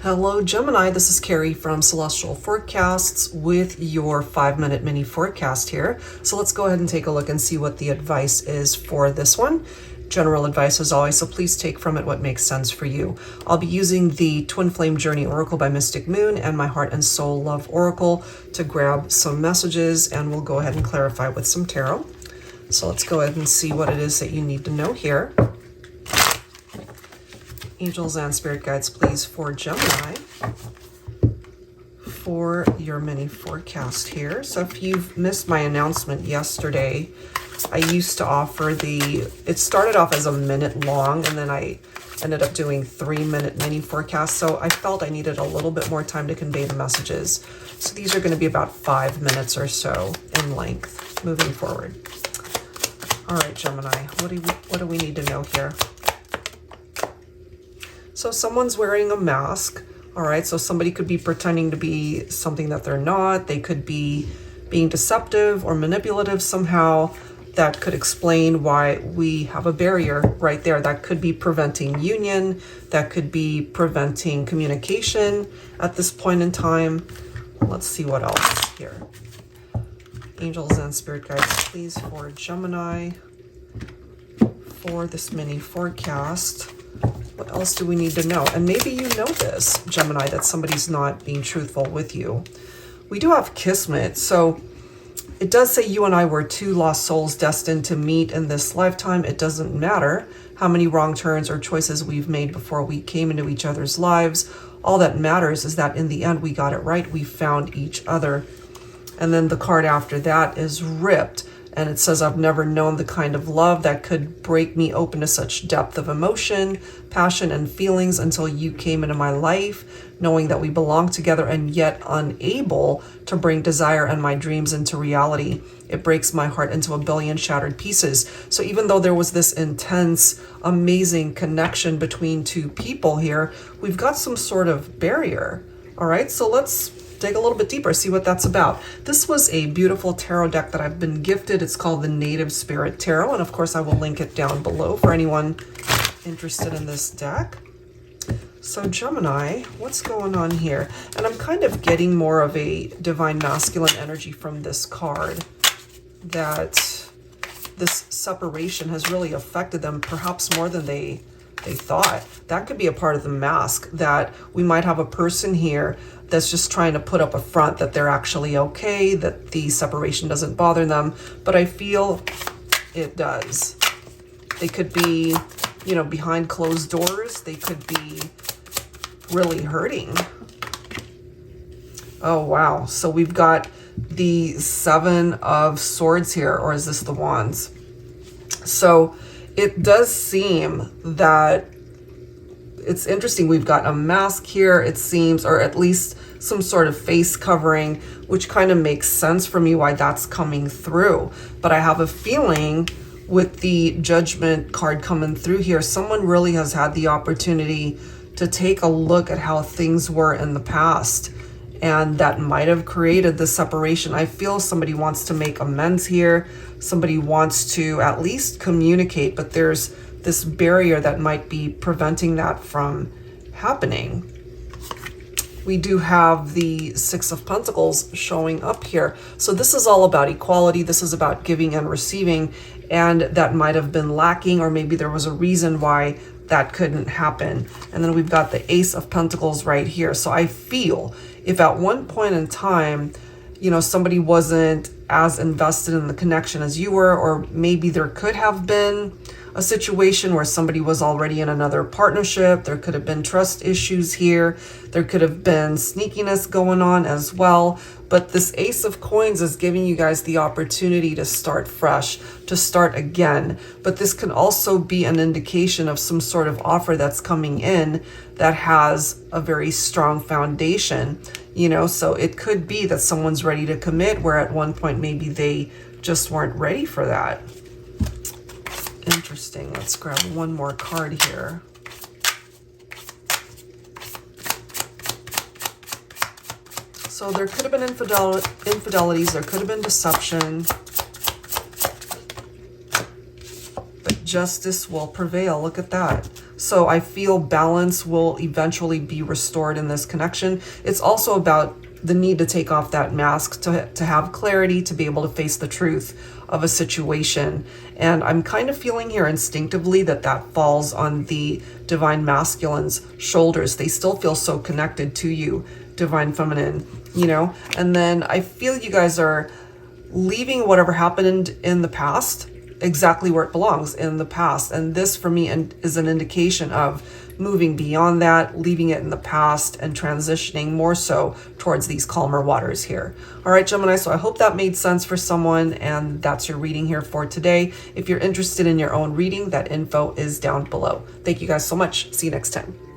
Hello Gemini, this is Carrie from Celestial Forecasts with your 5-minute mini forecast here. So let's go ahead and take a look and see what the advice is for this one. General advice as always, so please take from it what makes sense for you. I'll be using the Twin Flame Journey Oracle by Mystic Moon and my Heart and Soul Love Oracle to grab some messages, and we'll go ahead and clarify with some tarot. So let's go ahead and see what it is that you need to know here. Angels and spirit guides, please, for Gemini for your mini forecast here. So if you've missed my announcement yesterday, I used to offer it started off as a minute long, and then I ended up doing 3-minute mini forecasts. So I felt I needed a little bit more time to convey the messages. So these are going to be about 5 minutes or so in length moving forward. All right, Gemini, what do we need to know here? So someone's wearing a mask, all right? So somebody could be pretending to be something that they're not. They could be being deceptive or manipulative somehow. That could explain why we have a barrier right there. That could be preventing union. That could be preventing communication at this point in time. Let's see what else here. Angels and spirit guides, please, for Gemini for this mini forecast. What else do we need to know? And maybe you know this, Gemini, that somebody's not being truthful with you. We do have Kismet. So it does say you and I were two lost souls destined to meet in this lifetime. It doesn't matter how many wrong turns or choices we've made before we came into each other's lives. All that matters is that in the end, we got it right. We found each other. And then the card after that is ripped. And it says, I've never known the kind of love that could break me open to such depth of emotion, passion, and feelings until you came into my life, knowing that we belong together and yet unable to bring desire and my dreams into reality. It breaks my heart into a billion shattered pieces. So even though there was this intense, amazing connection between two people here, we've got some sort of barrier. All right, so let's dig a little bit deeper, see what that's about. This was a beautiful tarot deck that I've been gifted. It's called the Native Spirit Tarot, and of course I will link it down below for anyone interested in this deck. So Gemini, what's going on here? And I'm kind of getting more of a divine masculine energy from this card, that this separation has really affected them, perhaps more than they thought. That could be a part of the mask, that we might have a person here that's just trying to put up a front that they're actually okay, that the separation doesn't bother them, but I feel it does. They could be, you know, behind closed doors. They could be really hurting. Oh, wow. So we've got the 7 of Swords here, or is this the Wands? So it does seem that it's interesting. We've got a mask here, it seems, or at least some sort of face covering, which kind of makes sense for me why that's coming through. But I have a feeling with the Judgment card coming through here, someone really has had the opportunity to take a look at how things were in the past, and that might have created the separation. I feel somebody wants to make amends here. Somebody wants to at least communicate, but there's this barrier that might be preventing that from happening. We do have the 6 of Pentacles showing up here. So this is all about equality. This is about giving and receiving, and that might have been lacking, or maybe there was a reason why that couldn't happen. And then we've got the Ace of Pentacles right here. So I feel if at one point in time, you know, somebody wasn't as invested in the connection as you were, or maybe there could have been a situation where somebody was already in another partnership. There could have been trust issues here. There could have been sneakiness going on as well. But this Ace of Coins is giving you guys the opportunity to start fresh, to start again. But this can also be an indication of some sort of offer that's coming in that has a very strong foundation, you know, so it could be that someone's ready to commit where at one point maybe they just weren't ready for that. Interesting. Let's grab one more card here. So there could have been infidelities, there could have been deception, but justice will prevail. Look at that. So I feel balance will eventually be restored in this connection. It's also about the need to take off that mask, to have clarity, to be able to face the truth of a situation. And I'm kind of feeling here instinctively that that falls on the divine masculine's shoulders. They still feel so connected to you, divine feminine, you know? And then I feel you guys are leaving whatever happened in the past exactly where it belongs, in the past. And this for me is an indication of moving beyond that, leaving it in the past, and transitioning more so towards these calmer waters here. All right, Gemini, so I hope that made sense for someone, and that's your reading here for today. If you're interested in your own reading, that info is down below. Thank you guys so much. See you next time.